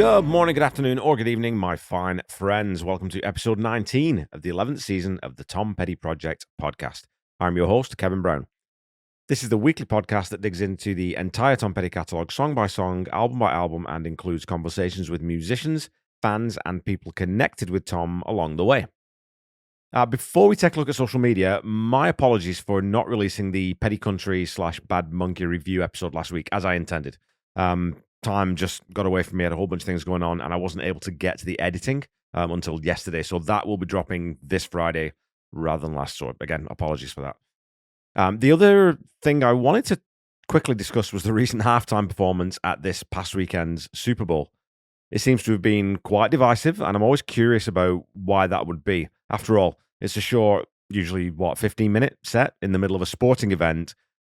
Good morning, good afternoon, or good evening, my fine friends. Welcome to episode 19 of the 11th season of the Tom Petty Project podcast. I'm your host, Kevin Brown. This is the weekly podcast that digs into the entire Tom Petty catalogue, song by song, album by album, and includes conversations with musicians, fans, and people connected with Tom along the way. Before we take a look at social media, my apologies for not releasing the Petty Country / Bad Monkey review episode last week, as I intended. Time just got away from me. I had a whole bunch of things going on, and I wasn't able to get to the editing until yesterday. So that will be dropping this Friday rather than last. So again, apologies for that. The other thing I wanted to quickly discuss was the recent halftime performance at this past weekend's Super Bowl. It seems to have been quite divisive, and I'm always curious about why that would be. After all, it's a short, usually, 15-minute set in the middle of a sporting event,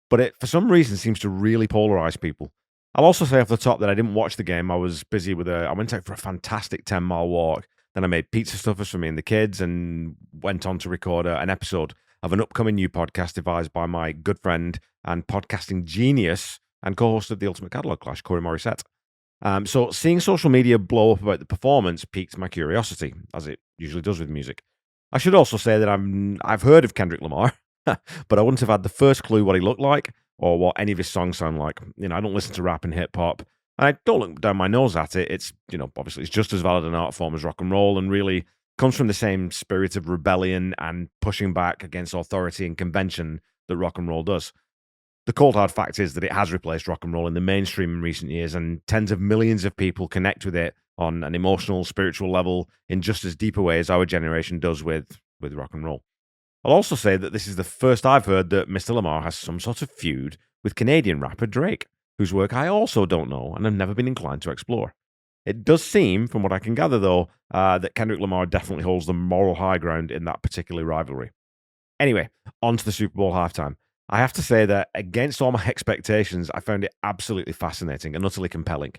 but it, for some reason, seems to really polarize people. I'll also say off the top that I didn't watch the game. I was busy I went out for a fantastic 10-mile walk. Then I made pizza stuffers for me and the kids and went on to record an episode of an upcoming new podcast devised by my good friend and podcasting genius and co-host of the Ultimate Catalog Clash, Corey Morissette. So seeing social media blow up about the performance piqued my curiosity, as it usually does with music. I should also say that I've heard of Kendrick Lamar, but I wouldn't have had the first clue what he looked like or what any of his songs sound like. I don't listen to rap and hip hop, and I don't look down my nose at it. It's, obviously it's just as valid an art form as rock and roll, and really comes from the same spirit of rebellion and pushing back against authority and convention that rock and roll does. The cold hard fact is that it has replaced rock and roll in the mainstream in recent years, and tens of millions of people connect with it on an emotional, spiritual level in just as deep a way as our generation does with rock and roll. I'll also say that this is the first I've heard that Mr. Lamar has some sort of feud with Canadian rapper Drake, whose work I also don't know and have never been inclined to explore. It does seem, from what I can gather though, that Kendrick Lamar definitely holds the moral high ground in that particular rivalry. Anyway, on to the Super Bowl halftime. I have to say that against all my expectations, I found it absolutely fascinating and utterly compelling.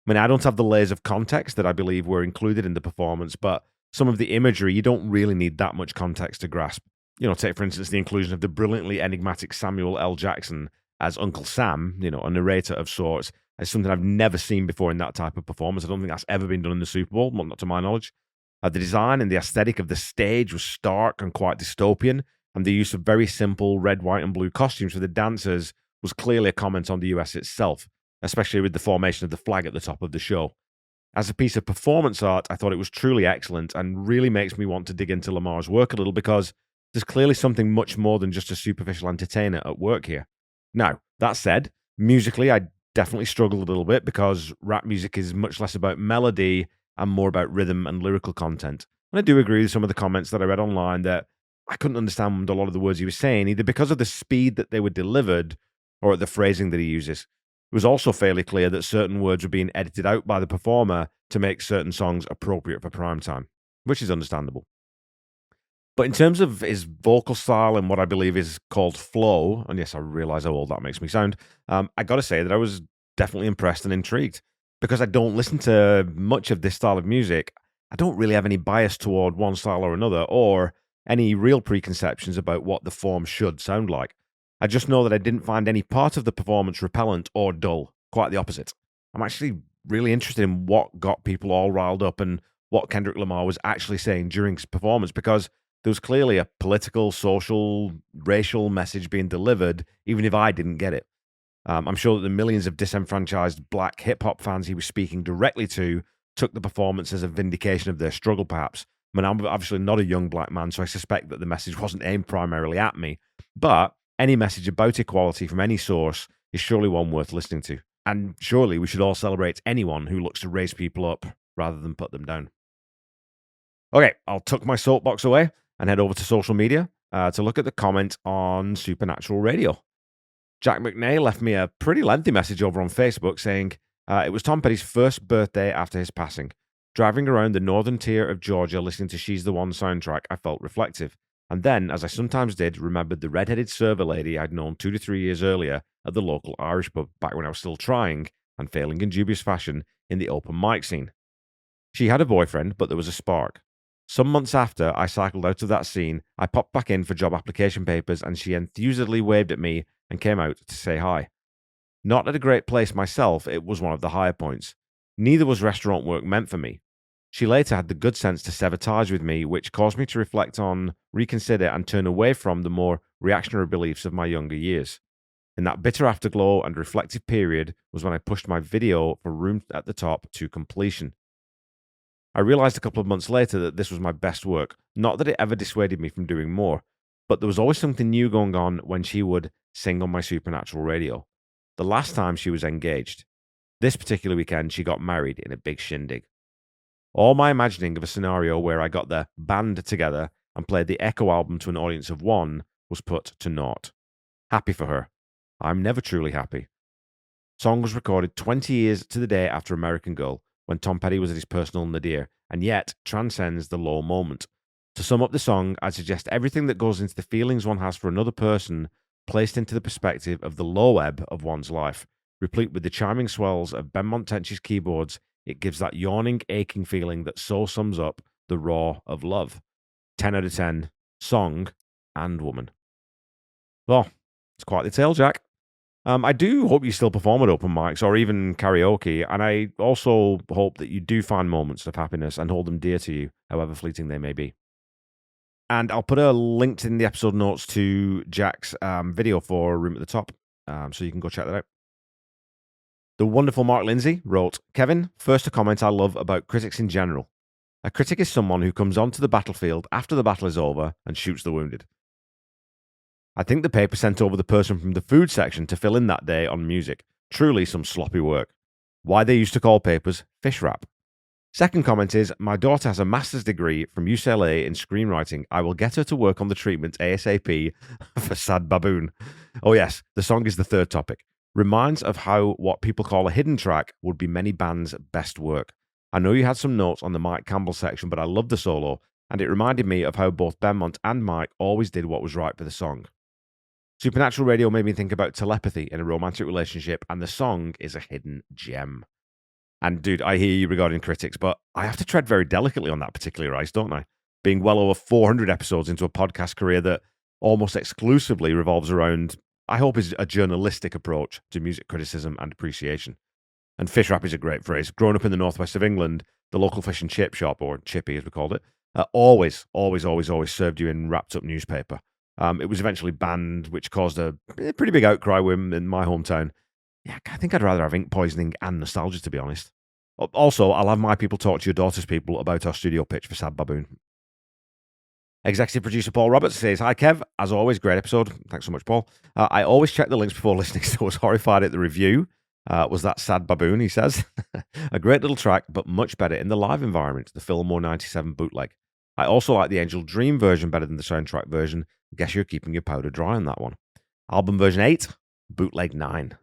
I don't have the layers of context that I believe were included in the performance, but some of the imagery, you don't really need that much context to grasp. Take, for instance, the inclusion of the brilliantly enigmatic Samuel L. Jackson as Uncle Sam, a narrator of sorts, as something I've never seen before in that type of performance. I don't think that's ever been done in the Super Bowl, well, not to my knowledge. The design and the aesthetic of the stage was stark and quite dystopian, and the use of very simple red, white, and blue costumes for the dancers was clearly a comment on the US itself, especially with the formation of the flag at the top of the show. As a piece of performance art, I thought it was truly excellent and really makes me want to dig into Lamar's work a little, because there's clearly something much more than just a superficial entertainer at work here. Now, that said, musically, I definitely struggled a little bit because rap music is much less about melody and more about rhythm and lyrical content. And I do agree with some of the comments that I read online that I couldn't understand a lot of the words he was saying, either because of the speed that they were delivered or the phrasing that he uses. It was also fairly clear that certain words were being edited out by the performer to make certain songs appropriate for prime time, which is understandable. But in terms of his vocal style and what I believe is called flow, and yes, I realize how old that makes me sound, I got to say that I was definitely impressed and intrigued. Because I don't listen to much of this style of music, I don't really have any bias toward one style or another, or any real preconceptions about what the form should sound like. I just know that I didn't find any part of the performance repellent or dull, quite the opposite. I'm actually really interested in what got people all riled up and what Kendrick Lamar was actually saying during his performance, because there was clearly a political, social, racial message being delivered, even if I didn't get it. I'm sure that the millions of disenfranchised black hip-hop fans he was speaking directly to took the performance as a vindication of their struggle, perhaps. I'm obviously not a young black man, so I suspect that the message wasn't aimed primarily at me. But any message about equality from any source is surely one worth listening to. And surely we should all celebrate anyone who looks to raise people up rather than put them down. Okay, I'll tuck my soapbox away and head over to social media to look at the comment on Supernatural Radio. Jack McNay left me a pretty lengthy message over on Facebook saying it was Tom Petty's first birthday after his passing. Driving around the northern tier of Georgia listening to She's the One soundtrack, I felt reflective. And then, as I sometimes did, remembered the red-headed server lady I'd known 2 to 3 years earlier at the local Irish pub back when I was still trying, and failing in dubious fashion, in the open mic scene. She had a boyfriend, but there was a spark. Some months after I cycled out of that scene, I popped back in for job application papers and she enthusiastically waved at me and came out to say hi. Not at a great place myself, it was one of the higher points. Neither was restaurant work meant for me. She later had the good sense to sever ties with me, which caused me to reflect on, reconsider, and turn away from the more reactionary beliefs of my younger years. In that bitter afterglow and reflective period was when I pushed my video for Room at the Top to completion. I realized a couple of months later that this was my best work. Not that it ever dissuaded me from doing more, but there was always something new going on when she would sing on my supernatural radio. The last time she was engaged. This particular weekend, she got married in a big shindig. All my imagining of a scenario where I got the band together and played the Echo album to an audience of one was put to naught. Happy for her. I'm never truly happy. Song was recorded 20 years to the day after American Girl, when Tom Petty was at his personal nadir, and yet transcends the low moment. To sum up the song, I'd suggest everything that goes into the feelings one has for another person placed into the perspective of the low ebb of one's life. Replete with the chiming swells of Ben Montench's keyboards, it gives that yawning, aching feeling that so sums up the raw of love. 10 out of 10, song and woman. Well, it's quite the tale, Jack. I do hope you still perform at open mics or even karaoke, and I also hope that you do find moments of happiness and hold them dear to you, however fleeting they may be. And I'll put a link in the episode notes to Jack's video for Room at the Top, so you can go check that out. The wonderful Mark Lindsay wrote, Kevin, first a comment I love about critics in general. A critic is someone who comes onto the battlefield after the battle is over and shoots the wounded. I think the paper sent over the person from the food section to fill in that day on music. Truly some sloppy work. Why they used to call papers fish wrap. Second comment is, my daughter has a master's degree from UCLA in screenwriting. I will get her to work on the treatment ASAP for Sad Baboon. Oh yes, the song is the third topic. Reminds of how what people call a hidden track would be many bands' best work. I know you had some notes on the Mike Campbell section, but I love the solo, and it reminded me of how both Benmont and Mike always did what was right for the song. Supernatural Radio made me think about telepathy in a romantic relationship, and the song is a hidden gem. And dude, I hear you regarding critics, but I have to tread very delicately on that particular ice, don't I? Being well over 400 episodes into a podcast career that almost exclusively revolves around, I hope, is a journalistic approach to music criticism and appreciation. And fish wrap is a great phrase. Growing up in the northwest of England, the local fish and chip shop, or chippy as we called it, always served you in wrapped up newspaper. It was eventually banned, which caused a pretty big outcry in my hometown. Yeah, I think I'd rather have ink poisoning and nostalgia, to be honest. Also, I'll have my people talk to your daughter's people about our studio pitch for Sad Baboon. Executive producer Paul Roberts says, Hi Kev, as always, great episode. Thanks so much, Paul. I always check the links before listening, so I was horrified at the review. Was that Sad Baboon, he says. A great little track, but much better in the live environment, the Fillmore 97 bootleg. I also like the Angel Dream version better than the soundtrack version. Guess you're keeping your powder dry on that one. Album version 8, bootleg 9.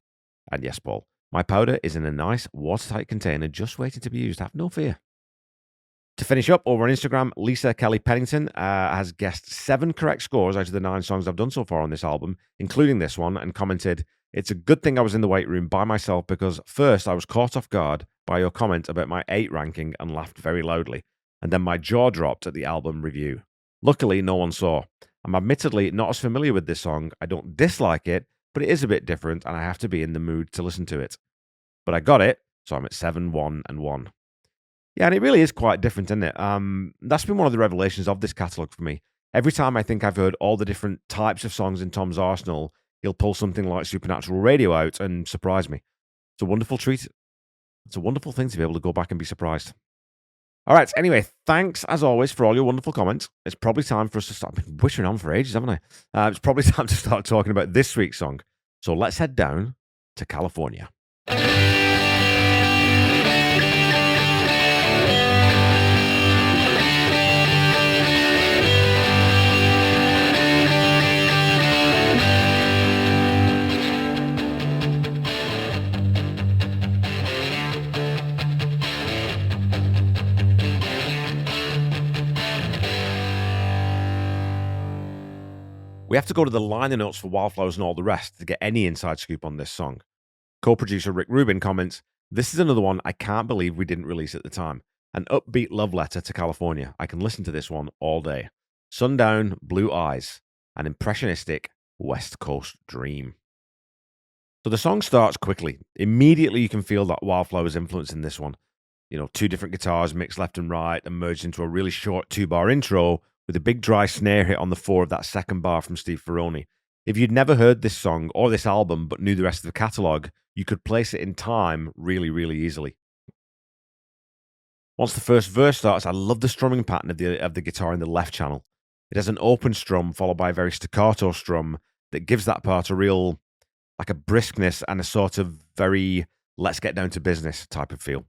And yes, Paul, my powder is in a nice watertight container just waiting to be used. Have no fear. To finish up, over on Instagram, Lisa Kelly Pennington has guessed 7 correct scores out of the 9 songs I've done so far on this album, including this one, and commented, It's a good thing I was in the weight room by myself because first I was caught off guard by your comment about my 8 ranking and laughed very loudly, and then my jaw dropped at the album review. Luckily, no one saw. I'm admittedly not as familiar with this song. I don't dislike it, but it is a bit different, and I have to be in the mood to listen to it. But I got it, so I'm at 7, 1, and 1. Yeah, and it really is quite different, isn't it? That's been one of the revelations of this catalogue for me. Every time I think I've heard all the different types of songs in Tom's arsenal, he'll pull something like Supernatural Radio out and surprise me. It's a wonderful treat. It's a wonderful thing to be able to go back and be surprised. All right, anyway, thanks as always for all your wonderful comments. It's probably time for us to start. I've been whittering on for ages, haven't I? It's probably time to start talking about this week's song. So let's head down to California. We have to go to the liner notes for Wildflowers and all the rest to get any inside scoop on this song. Co-producer Rick Rubin comments, This is another one I can't believe we didn't release at the time. An upbeat love letter to California. I can listen to this one all day. Sundown, Blue Eyes, an impressionistic West Coast dream. So the song starts quickly. Immediately, you can feel that Wildflower's influence in this one. Two different guitars mixed left and right and merged into a really short 2-bar intro with a big dry snare hit on the 4 of that second bar from Steve Ferroni. If you'd never heard this song or this album but knew the rest of the catalogue, you could place it in time really, really easily. Once the first verse starts, I love the strumming pattern of the guitar in the left channel. It has an open strum followed by a very staccato strum that gives that part a real, like a briskness and a sort of very let's get down to business type of feel.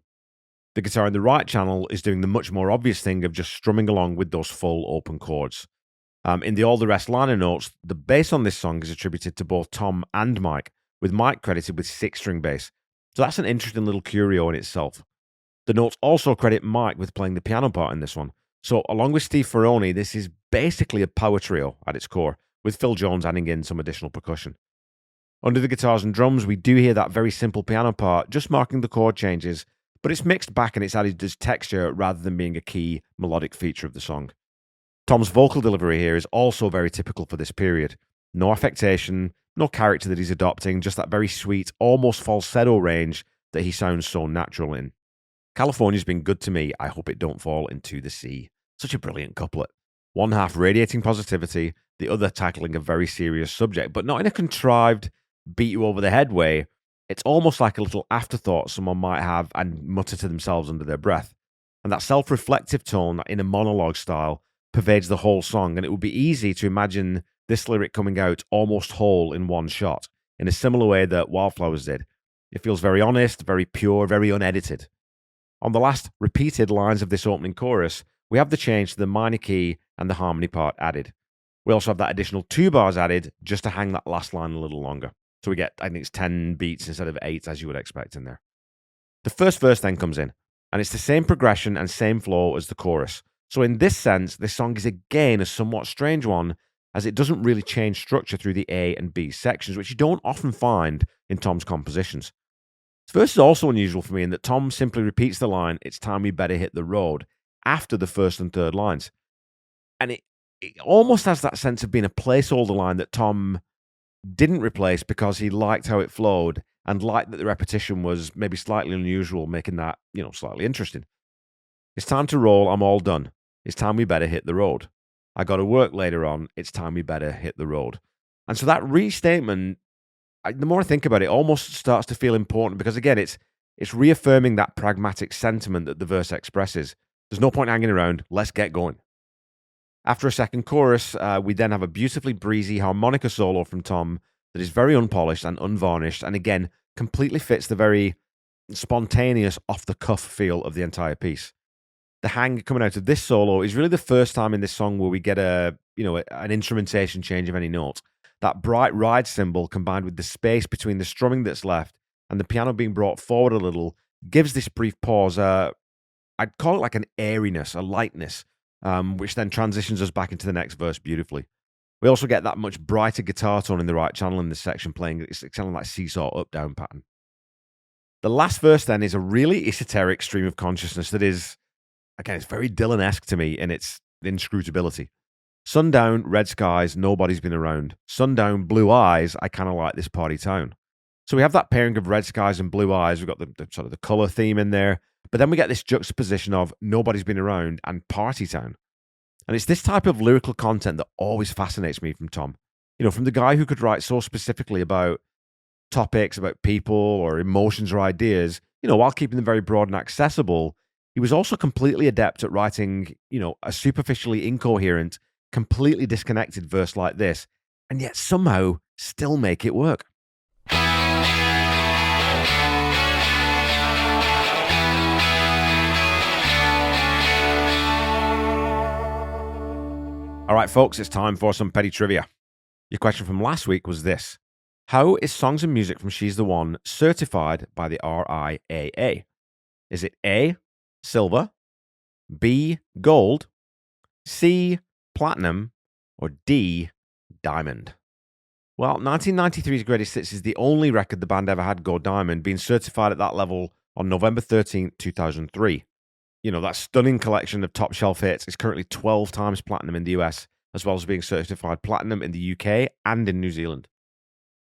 The guitar in the right channel is doing the much more obvious thing of just strumming along with those full open chords. In the All the Rest liner notes, the bass on this song is attributed to both Tom and Mike, with Mike credited with 6-string bass. So that's an interesting little curio in itself. The notes also credit Mike with playing the piano part in this one. So along with Steve Ferroni, this is basically a power trio at its core, with Phil Jones adding in some additional percussion. Under the guitars and drums, we do hear that very simple piano part, just marking the chord changes, but it's mixed back and it's added as texture rather than being a key melodic feature of the song. Tom's vocal delivery here is also very typical for this period. No affectation, no character that he's adopting, just that very sweet, almost falsetto range that he sounds so natural in. California's been good to me, I hope it don't fall into the sea. Such a brilliant couplet. One half radiating positivity, the other tackling a very serious subject, but not in a contrived, beat you over the head way. It's almost like a little afterthought someone might have and mutter to themselves under their breath. And that self-reflective tone in a monologue style pervades the whole song, and it would be easy to imagine this lyric coming out almost whole in one shot, in a similar way that Wildflowers did. It feels very honest, very pure, very unedited. On the last repeated lines of this opening chorus, we have the change to the minor key and the harmony part added. We also have that additional 2 bars added just to hang that last line a little longer. So we get, I think it's 10 beats instead of 8, as you would expect in there. The first verse then comes in, and it's the same progression and same flow as the chorus. So in this sense, this song is again a somewhat strange one, as it doesn't really change structure through the A and B sections, which you don't often find in Tom's compositions. This verse is also unusual for me in that Tom simply repeats the line, "It's time we better hit the road," after the first and third lines. And it almost has that sense of being a placeholder line that Tom didn't replace because he liked how it flowed and liked that the repetition was maybe slightly unusual, making that, slightly interesting. It's time to roll, I'm all done. It's time we better hit the road. I got to work later on. It's time we better hit the road. And so that restatement, the more I think about it, almost starts to feel important because, again, it's reaffirming that pragmatic sentiment that the verse expresses. There's no point hanging around. Let's get going. After a second chorus, we then have a beautifully breezy harmonica solo from Tom that is very unpolished and unvarnished, and again, completely fits the very spontaneous, off-the-cuff feel of the entire piece. The hang coming out of this solo is really the first time in this song where we get an instrumentation change of any note. That bright ride cymbal combined with the space between the strumming that's left and the piano being brought forward a little gives this brief pause, I'd call it like an airiness, a lightness, which then transitions us back into the next verse beautifully. We also get that much brighter guitar tone in the right channel in this section playing, it's sounding like seesaw up-down pattern. The last verse then is a really esoteric stream of consciousness that is, again, it's very Dylan-esque to me in its inscrutability. Sundown, red skies, nobody's been around. Sundown, blue eyes, I kind of like this party town. So we have that pairing of red skies and blue eyes. We've got the sort of the color theme in there. But then we get this juxtaposition of nobody's been around and party town. And it's this type of lyrical content that always fascinates me from Tom. From the guy who could write so specifically about topics, about people or emotions or ideas, while keeping them very broad and accessible, he was also completely adept at writing, a superficially incoherent, completely disconnected verse like this, and yet somehow still make it work. All right, folks, it's time for some petty trivia. Your question from last week was this: how is Songs and Music from She's the One certified by the RIAA? Is it A, silver, B, gold, C, platinum, or D, diamond? Well, 1993's Greatest Hits is the only record the band ever had go diamond, being certified at that level on November 13th, 2003. That stunning collection of top shelf hits is currently 12 times platinum in the US, as well as being certified platinum in the UK and in New Zealand.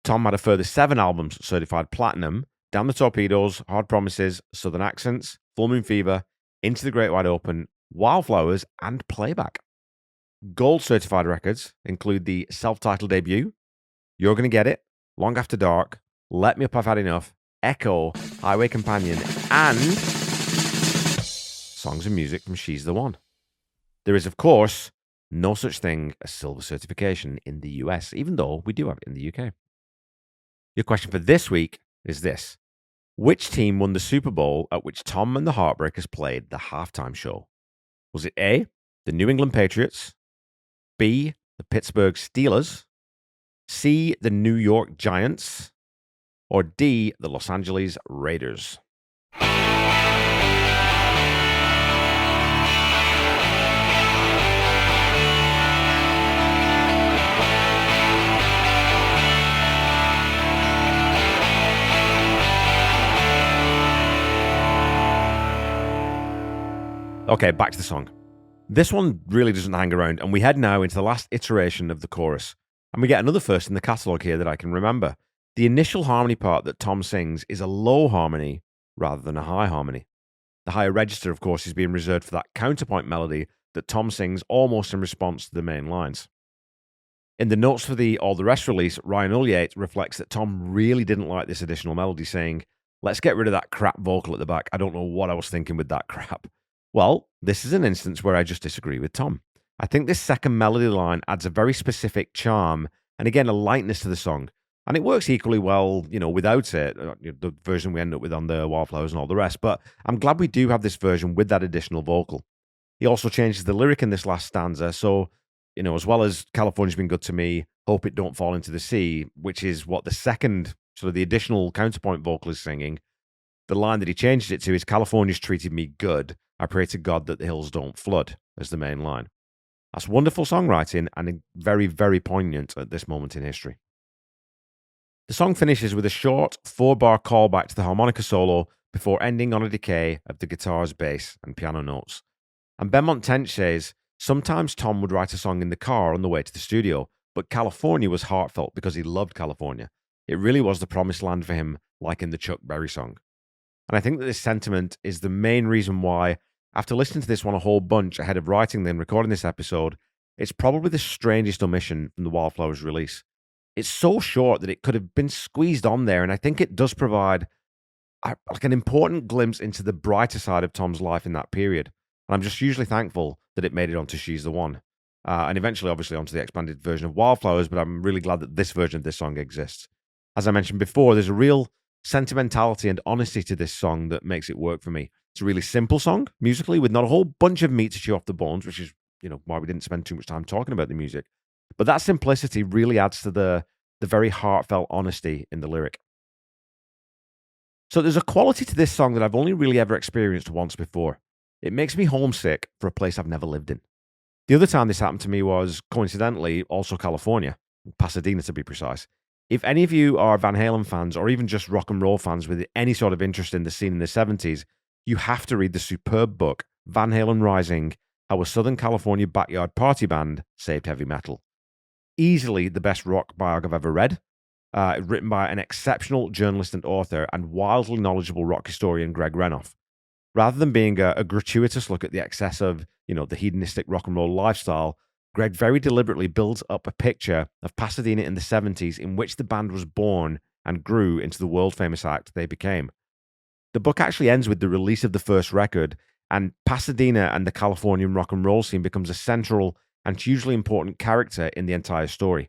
Tom had a further 7 albums certified platinum: Down the Torpedoes, Hard Promises, Southern Accents, Full Moon Fever, Into the Great Wide Open, Wildflowers, and Playback. Gold certified records include the self-titled debut, You're Gonna Get It, Long After Dark, Let Me Up I've Had Enough, Echo, Highway Companion, and songs and music from She's the One. There is, of course, no such thing as silver certification in the US, even though we do have it in the UK. Your question for this week is this: which team won the Super Bowl at which Tom and the Heartbreakers played the halftime show? Was it A, the New England Patriots, B, the Pittsburgh Steelers, C, the New York Giants, or D, the Los Angeles Raiders? Okay, back to the song. This one really doesn't hang around, and we head now into the last iteration of the chorus. And we get another first in the catalogue here that I can remember. The initial harmony part that Tom sings is a low harmony rather than a high harmony. The higher register, of course, is being reserved for that counterpoint melody that Tom sings almost in response to the main lines. In the notes for the All the Rest release, Ryan Ulyate reflects that Tom really didn't like this additional melody, saying, "Let's get rid of that crap vocal at the back. I don't know what I was thinking with that crap." Well, this is an instance where I just disagree with Tom. I think this second melody line adds a very specific charm and, again, a lightness to the song. And it works equally well, without it, the version we end up with on the Wildflowers and All the Rest. But I'm glad we do have this version with that additional vocal. He also changes the lyric in this last stanza. So, as well as California's been good to me, hope it don't fall into the sea, which is what the second, sort of the additional counterpoint vocal is singing. The line that he changes it to is, California's treated me good. I pray to God that the hills don't flood, as the main line. That's wonderful songwriting and very, very poignant at this moment in history. The song finishes with a short 4-bar callback to the harmonica solo before ending on a decay of the guitars, bass, and piano notes. And Benmont Tench says, sometimes Tom would write a song in the car on the way to the studio, but California was heartfelt because he loved California. It really was the promised land for him, like in the Chuck Berry song. And I think that this sentiment is the main reason why, after listening to this one a whole bunch ahead of writing and recording this episode, it's probably the strangest omission from the Wildflowers release. It's so short that it could have been squeezed on there, and I think it does provide an important glimpse into the brighter side of Tom's life in that period. And I'm just hugely thankful that it made it onto She's the One. And eventually, obviously, onto the expanded version of Wildflowers, but I'm really glad that this version of this song exists. As I mentioned before, there's a real sentimentality and honesty to this song that makes it work for me. It's a really simple song, musically, with not a whole bunch of meat to chew off the bones, which is, why we didn't spend too much time talking about the music. But that simplicity really adds to the very heartfelt honesty in the lyric. So there's a quality to this song that I've only really ever experienced once before. It makes me homesick for a place I've never lived in. The other time this happened to me was, coincidentally, also California, Pasadena to be precise. If any of you are Van Halen fans, or even just rock and roll fans with any sort of interest in the scene in the 70s, you have to read the superb book, Van Halen Rising, How a Southern California Backyard Party Band Saved Heavy Metal. Easily the best rock biog I've ever read, written by an exceptional journalist and author and wildly knowledgeable rock historian Greg Renoff. Rather than being a gratuitous look at the excess of, the hedonistic rock and roll lifestyle, Greg very deliberately builds up a picture of Pasadena in the 70s in which the band was born and grew into the world-famous act they became. The book actually ends with the release of the first record, and Pasadena and the Californian rock and roll scene becomes a central and hugely important character in the entire story.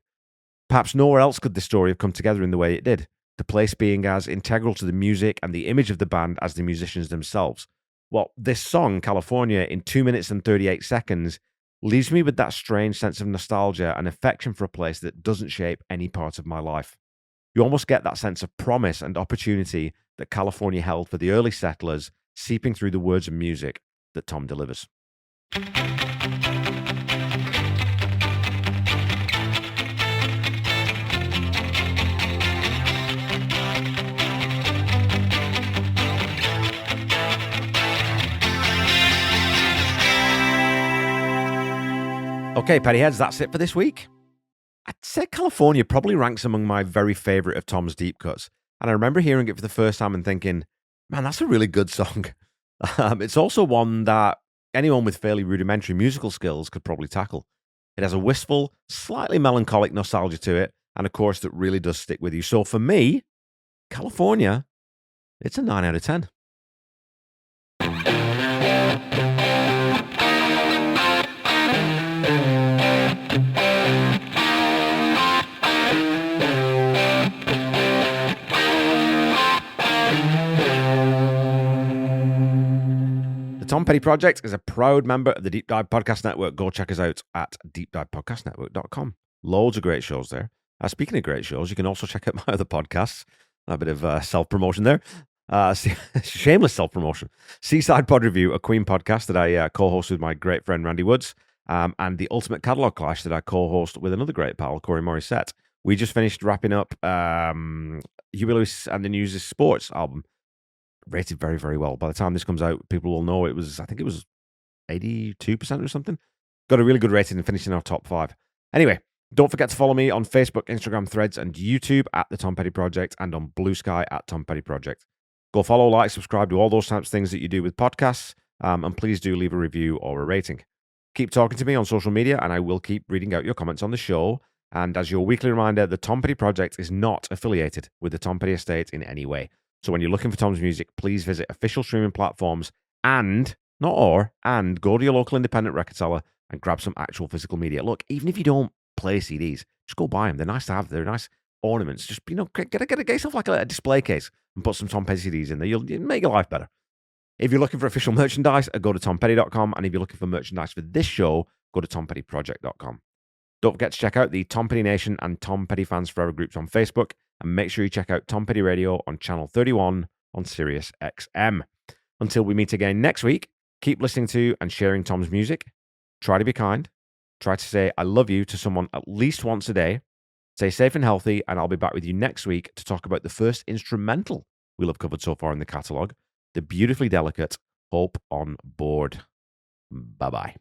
Perhaps nowhere else could this story have come together in the way it did, the place being as integral to the music and the image of the band as the musicians themselves. Well, this song, California, in 2 minutes and 38 seconds, leaves me with that strange sense of nostalgia and affection for a place that doesn't shape any part of my life. You almost get that sense of promise and opportunity that California held for the early settlers, seeping through the words and music that Tom delivers. Okay, Pettyheads, that's it for this week. I'd say California probably ranks among my very favorite of Tom's deep cuts. And I remember hearing it for the first time and thinking, man, that's a really good song. It's also one that anyone with fairly rudimentary musical skills could probably tackle. It has a wistful, slightly melancholic nostalgia to it, and a chorus that really does stick with you. So for me, California, it's a 9 out of 10. Tom Petty Project is a proud member of the Deep Dive Podcast Network. Go check us out at deepdivepodcastnetwork.com. Loads of great shows there. Speaking of great shows, you can also check out my other podcasts. A bit of self-promotion there. Shameless self-promotion. Seaside Pod Review, a Queen podcast that I co-host with my great friend Randy Woods, and the Ultimate Catalog Clash that I co-host with another great pal, Corey Morissette. We just finished wrapping up Huey Lewis and the News' Sports album. Rated very, very well. By the time this comes out, people will know I think it was 82% or something. Got a really good rating and finished in our top 5. Anyway, don't forget to follow me on Facebook, Instagram, Threads, and YouTube at The Tom Petty Project, and on Blue Sky at Tom Petty Project. Go follow, like, subscribe, do all those types of things that you do with podcasts, and please do leave a review or a rating. Keep talking to me on social media, and I will keep reading out your comments on the show. And as your weekly reminder, the Tom Petty Project is not affiliated with the Tom Petty Estate in any way. So when you're looking for Tom's music, please visit official streaming platforms and go to your local independent record seller and grab some actual physical media. Look, even if you don't play CDs, just go buy them. They're nice to have. They're nice ornaments. Just, get yourself like a display case and put some Tom Petty CDs in there. You'll make your life better. If you're looking for official merchandise, go to tompetty.com. And if you're looking for merchandise for this show, go to tompettyproject.com. Don't forget to check out the Tom Petty Nation and Tom Petty Fans Forever groups on Facebook. And make sure you check out Tom Petty Radio on Channel 31 on Sirius XM. Until we meet again next week, keep listening to and sharing Tom's music. Try to be kind. Try to say I love you to someone at least once a day. Stay safe and healthy, and I'll be back with you next week to talk about the first instrumental we'll have covered so far in the catalogue, the beautifully delicate Hope on Board. Bye-bye.